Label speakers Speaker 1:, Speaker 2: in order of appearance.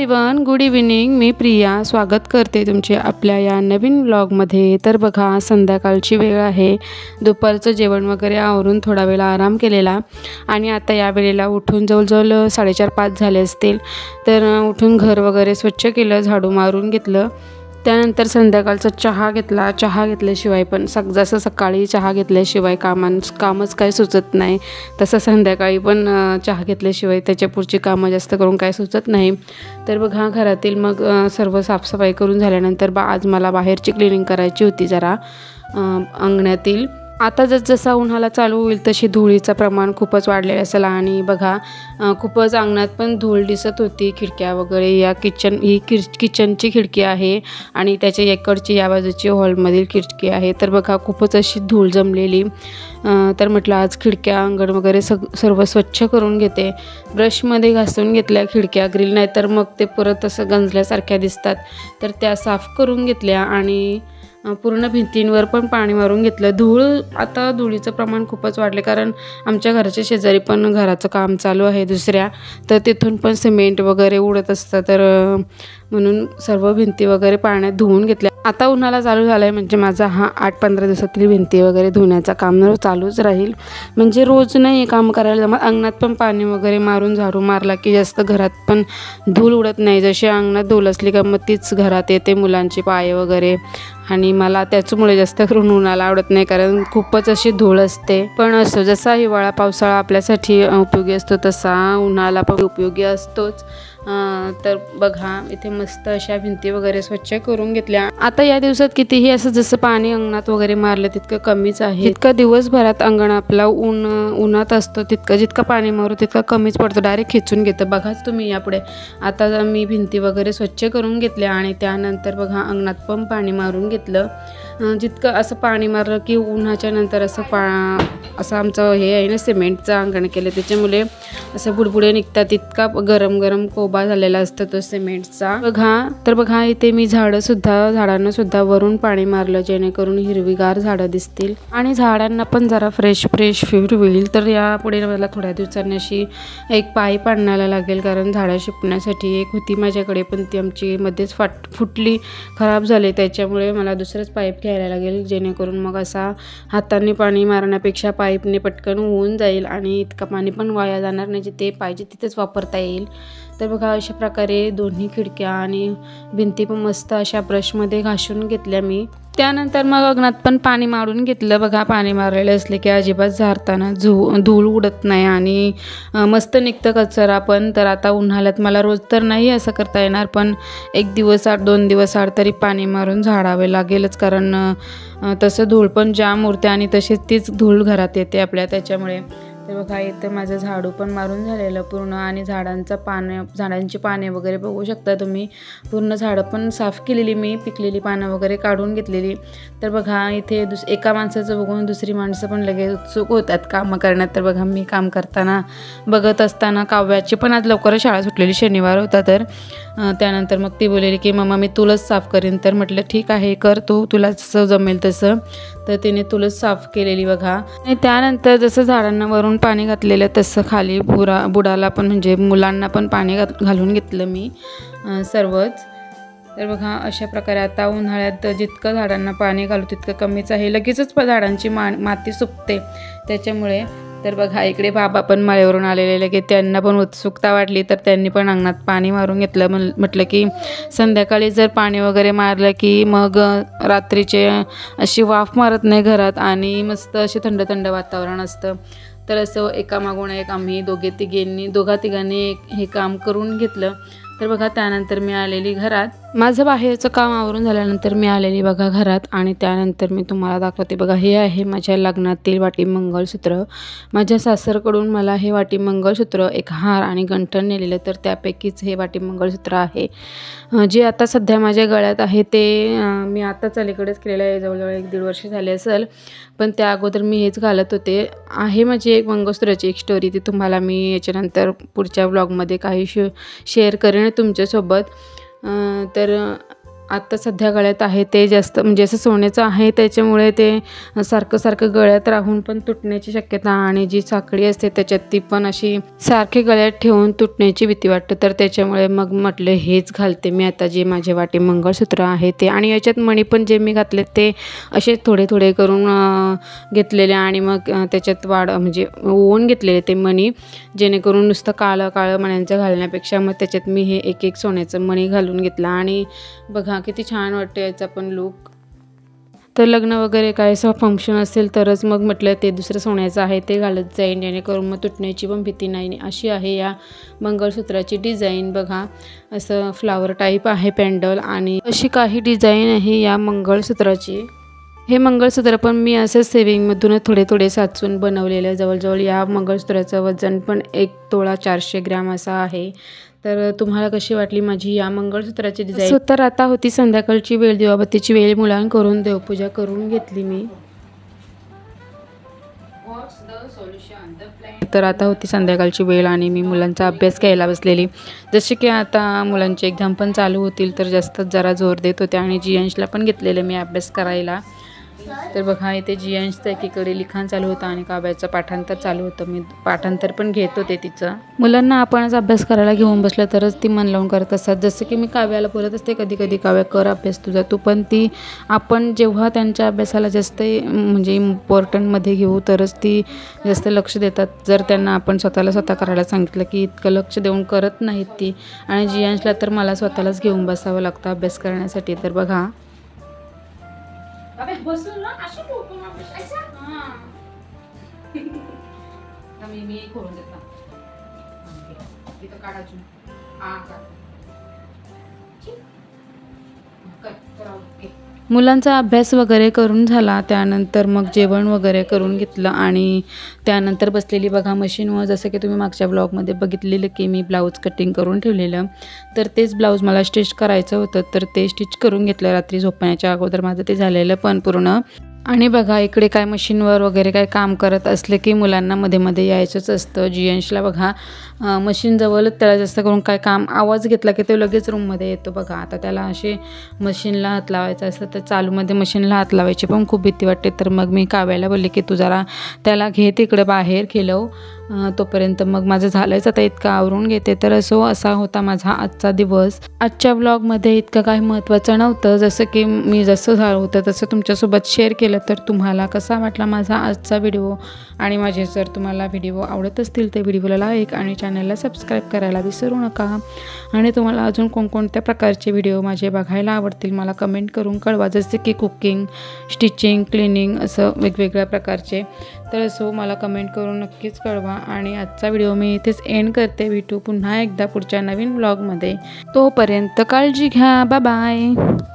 Speaker 1: Everyone, good evening. मी प्रिया स्वागत करते तुमचे आपल्या या नवीन व्लॉगमध्ये. तर बघा, संध्याकाळची वेळ आहे. दुपारचं जेवण वगैरे आवरून थोडा वेळ आराम केलेला आणि आता या वेळेला उठून जवळजवळ 4:30-5 झाले असतील. तर उठून घर वगैरे स्वच्छ केलं, झाडू मारून घेतलं. त्यानंतर संध्याकाळचा चहा घेतला. चहा घेतल्याशिवाय पण जसं सकाळी चहा घेतल्याशिवाय कामच काय सुचत नाही, तसं संध्याकाळी पण चहा घेतल्याशिवाय त्याच्या पुढची कामं जास्त करून काय सुचत नाही. तर बघा, घरातील मग सर्व साफसफाई करून झाल्यानंतर आज मला बाहेरची क्लिनिंग करायची होती जरा अंगणातील. आता जसं उन्हाळा चालू होईल तशी धुळीचं प्रमाण खूपच वाढलेलं असेल आणि बघा खूपच अंगणात पण धूळ दिसत होती. खिडक्या वगैरे ही किचनची खिडकी आहे आणि त्याच्या इकडची या बाजूची हॉलमधील खिडकी आहे. तर बघा खूपच अशी धूळ जमलेली. तर म्हटलं आज खिडक्या अंगण वगैरे सर्व स्वच्छ करून घेते. ब्रशमध्ये घासून घेतल्या खिडक्या, ग्रिल नाही तर मग ते परत असं गंजल्यासारख्या दिसतात. तर त्या साफ करून घेतल्या आणि पूर्ण भिंतींवर पण पाणी मारून घेतलं. आता धुळीचं प्रमाण खूपच वाढले, कारण आमच्या घराच्या शेजारी पण घराचं काम चालू आहे दुसऱ्या, तर तिथून पण सिमेंट वगैरे उडत असतं. तर म्हणून सर्व भिंती वगैरे पाण्यात धुवून घेतल्या. आता उन्हाळा चालू झाला आहे म्हणजे माझा हा 8-15 दिवसातील भिंती वगैरे धुण्याचा काम चालूच राहील. म्हणजे रोज नाही काम करायला जमत. अंगणात पण पाणी वगैरे मारून झाडू मारला की जास्त घरात पण धूळ उडत नाही. जशी अंगणात धूळ असली का मग तीच घरात येते, मुलांची पाय वगैरे. आणि मला त्याच्यामुळे जास्त करून उन्हाळा आवडत नाही, कारण खूपच अशी धूळ असते. पण असं जसा हिवाळा पावसाळा आपल्यासाठी उपयोगी असतो तसा उन्हाळा पण उपयोगी असतोच. तर बघा, इथे मस्त अशा भिंती वगैरे स्वच्छ करून घेतल्या. आता या दिवसात कितीही असं जसं पाणी अंगणात वगैरे मारलं तितकं कमीच आहे. जितकं दिवसभरात अंगण आपला उन्हात असतो जितकं पाणी मारू तितकं कमीच पडतो, डायरेक्ट खिचून घेतं. बघाच तुम्ही यापुढे. आता मी भिंती वगैरे स्वच्छ करून घेतल्या आणि त्यानंतर बघा अंगणात पण पाणी मारून घेतलं. जितकं असं पाणी मारलं की उन्हाच्या नंतर असं आमचं हे आहे ना, सिमेंटचं अंगण केलं त्याच्यामुळे असं बुडबुडे निघतात. इतका गरम कोबा झालेला असतो तो सिमेंटचा. बघा इथे मी झाडांना सुद्धा वरून पाणी मारलं, जेणेकरून हिरवीगार झाडं दिसतील आणि झाडांना पण जरा फ्रेश फील होईल. तर यापुढे मला थोड्या दिवसांनी अशी एक पाईप आणायला लागेल, कारण झाडं शिपण्यासाठी एक होती माझ्याकडे, पण ती आमची मध्येच फुटली, खराब झाली. त्याच्यामुळे मला दुसरंच पाईप घ्यायला लागेल, जेणेकरून मग असा हाताने पाणी मारण्यापेक्षा पाईपने पटकन होऊन जाईल आणि इतकं पाणी पण वाया जाणार नाही, जिथे पाहिजे तिथेच वापरता येईल. तर बघा अशा प्रकारे दोन्ही खिडक्या आणि भिंती पण मस्त अशा ब्रशमध्ये घासून घेतल्या मी. त्यानंतर मग अंगणात पण पाणी मारून घेतलं. बघा, पाणी मारलेलं असले की अजिबात झाडताना धूळ उडत नाही आणि मस्त निघतं कचरा पण. तर आता उन्हाळ्यात मला रोज तर नाही असं करता येणार, पण 1 दिवस आड 2 दिवस आड तरी पाणी मारून झाडावे लागेलच, कारण तसं धूळ पण जाम उरते आणि तशीच तीच धूळ घरात येते आपल्या, त्याच्यामुळे. तर बघा इथं माझं झाडू पण मारून झालेलं पूर्ण आणि झाडांची पाने वगैरे बघू शकता तुम्ही. पूर्ण झाडं पण साफ केलेली मी, पिकलेली पानं वगैरे काढून घेतलेली. तर बघा इथे एका माणसाचं बघून दुसरी माणसं पण लगेच उत्सुक होतात कामं करण्यात. तर बघा मी काम करताना बघत असताना काव्याची पण आज लवकरच शाळा सुटलेली, शनिवार होता. तर त्यानंतर मग ती बोललेली की मम्मा मी तुलाच साफ करेन. तर म्हटलं ठीक आहे, कर तुला जसं जमेल तसं. तर तिने तुलाच साफ केलेली बघा. आणि त्यानंतर जसं झाडांना वरून पाणी घातलेलं तसं खाली बुडाला पण म्हणजे मुलांना पण पाणी घालून घेतलं मी सर्वच. तर बघा अशा प्रकारे आता उन्हाळ्यात जितकं झाडांना पाणी घालू तितकं कमीच आहे. लगेचच झाडांची माती सुकते त्याच्यामुळे. तर बघा इकडे बाबा पण माळेवरून आलेले, लगेच त्यांना पण उत्सुकता वाटली, तर त्यांनी पण अंगणात पाणी मारून घेतलं. म्हटलं की संध्याकाळी जर पाणी वगैरे मारलं की मग रात्रीचे अशी वाफ मारत नाही घरात आणि मस्त असे थंड वातावरण असतं. तर असं एकामागून एक आम्ही दोघा-तिघांनी हे काम करून घेतलं. तर बघा त्यानंतर मी आलेली घरात. माझं बाहेरचं काम आवरून झाल्यानंतर मी आलेली बघा घरात आणि त्यानंतर मी तुम्हाला दाखवते. बघा हे आहे माझ्या लग्नातील वाटी मंगळसूत्र. माझ्या सासरकडून मला हे वाटी मंगळसूत्र, एक हार आणि गंठण नेलेलं, तर त्यापैकीच हे वाटी मंगळसूत्र आहे. जे आता सध्या माझ्या गळ्यात आहे ते मी आताच अलीकडेच केलेलं आहे, जवळजवळ 1-1.5 वर्ष झाले असेल, पण त्या अगोदर मी हेच घालत होते. आहे माझी एक मंगळसूत्राची एक स्टोरी, ती तुम्हाला मी याच्यानंतर पुढच्या व्लॉगमध्ये काही शेअर करेन तुमच्यासोबत. तर आत्ता सध्या गळ्यात आहे ते जास्त म्हणजे असं सोन्याचं आहे, त्याच्यामुळे ते सारखं गळ्यात राहून पण तुटण्याची शक्यता आणि जी साखळी असते त्याच्यात ती पण अशी सारखे गळ्यात ठेवून तुटण्याची भीती वाटते. तर त्याच्यामुळे मग म्हटलं हेच घालते मी आता, जे माझे वाटे मंगळसूत्र आहे ते. आणि याच्यात मणी पण जे मी घातले ते असे थोडे करून घेतलेले आणि मग त्याच्यात म्हणजे ओवून घेतलेले ते मणी, जेणेकरून नुसतं काळं मण्यांचं घालण्यापेक्षा मग त्याच्यात मी हे एक सोन्याचं मणी घालून घेतला. आणि बघा किती छान वाटतं याचा पण लूक. तर लग्न वगैरे काय असं फंक्शन असेल तरच मग म्हटलं ते दुसरं सोन्याचं आहे ते घालत जाईन, जेणेकरून मग तुटण्याची पण भीती नाही. अशी आहे या मंगळसूत्राची डिझाईन. बघा असं फ्लावर टाईप आहे पेंडल आणि अशी काही डिझाईन आहे या मंगळसूत्राची. हे मंगळसूत्र पण मी असं सेविंगमधून थोडे साचून बनवलेलं. जवळजवळ या मंगळसूत्राचं वजन पण 1 तोळा 400 ग्रॅम असं आहे. तर तुम्हाला कशी वाटली माझी या मंगळसूत्राची डिझाईन? तर आता होती संध्याकाळची वेळ, दिवाबत्तीची वेळ. मुलांकडून देवपूजा करून घेतली मी. तर आता होती संध्याकाळची वेळ आणि मी मुलांचा अभ्यास घ्यायला बसलेली. जसे की आता मुलांचे एक्झाम पण चालू होतील तर जास्तच जरा जोर देत होते आणि जियांशला पण घेतलेलं मी अभ्यास करायला. तर बघा इथे जियांशचं एकीकडे लिखाण चालू होतं आणि काव्याचं पाठांतर चालू होतं. मी पाठांतर पण घेत होते तिचं. मुलांना आपणच अभ्यास करायला घेऊन बसलं तरच ती मन लावून करत असतात. जसं की मी काव्याला बोलत असते कधी काव्या कर अभ्यास तुझा तू, पण ती आपण जेव्हा त्यांच्या अभ्यासाला जास्त म्हणजे इम्पॉर्टंटमध्ये घेऊ तरच ती जास्त लक्ष देतात. जर त्यांना आपण स्वतः करायला सांगितलं की इतकं लक्ष देऊन करत नाहीत ती. आणि जियांशला तर मला स्वतःलाच घेऊन बसावं लागतं अभ्यास करण्यासाठी. तर बघा बसून ना अशी टोकून मी खोलून देतो इथं काढायची मुलांचा अभ्यास वगैरे करून झाला. त्यानंतर मग जेवण वगैरे करून घेतलं आणि त्यानंतर बसलेली बघा मशीनवर. जसं की तुम्ही मागच्या ब्लॉगमध्ये बघितलेलं की मी ब्लाऊज कटिंग करून ठेवलेलं, तर तेच ब्लाऊज मला स्टिच करायचं होतं. तर ते स्टिच करून घेतलं रात्री झोपण्याच्या अगोदर. माझं ते झालेलं पण पूर्ण. आणि बघा इकडे काय मशीनवर वगैरे काय काम करत असले की मुलांना मध्ये यायचंच असतं. जियांशला बघा मशीनजवळच त्याला जास्त करून काय काम आवाज घेतला की तो लगेच रूममध्ये येतो. बघा आता त्याला असे मशीनला हात लावायचं असतं तर चालूमध्ये मशीनला हात लावायची पण खूप भीती वाटते. तर मग मी काव्याला बोलले की तू जरा त्याला घे तिकडे बाहेर खेळव, तोपर्यंत मग माझं झालंच आता इतकं आवरून घेते. तर असा होता माझा आजचा दिवस. आजच्या ब्लॉगमध्ये इतकं काही महत्त्वाचं नव्हतं, जसं की मी जसं झालं होतं तसं तुमच्यासोबत शेअर केलं. तर तुम्हाला कसा वाटला माझा आजचा व्हिडिओ? आणि माझे जर तुम्हाला व्हिडिओ आवडत असतील तर व्हिडिओला लाईक आणि चॅनलला सबस्क्राईब करायला विसरू नका. आणि तुम्हाला अजून कोणकोणत्या प्रकारचे व्हिडिओ माझे बघायला आवडतील मला कमेंट करून कळवा. जसे की कुकिंग, स्टिचिंग, क्लिनिंग असं वेगवेगळ्या प्रकारचे. तर मला कमेंट करून नक्कीच कळवा. आणि आजचा व्हिडिओ मी इथेच एंड करते. भेटू पुन्हा एकदा पुढच्या नवीन व्लॉगमध्ये. तोपर्यंत काळजी घ्या. Bye bye.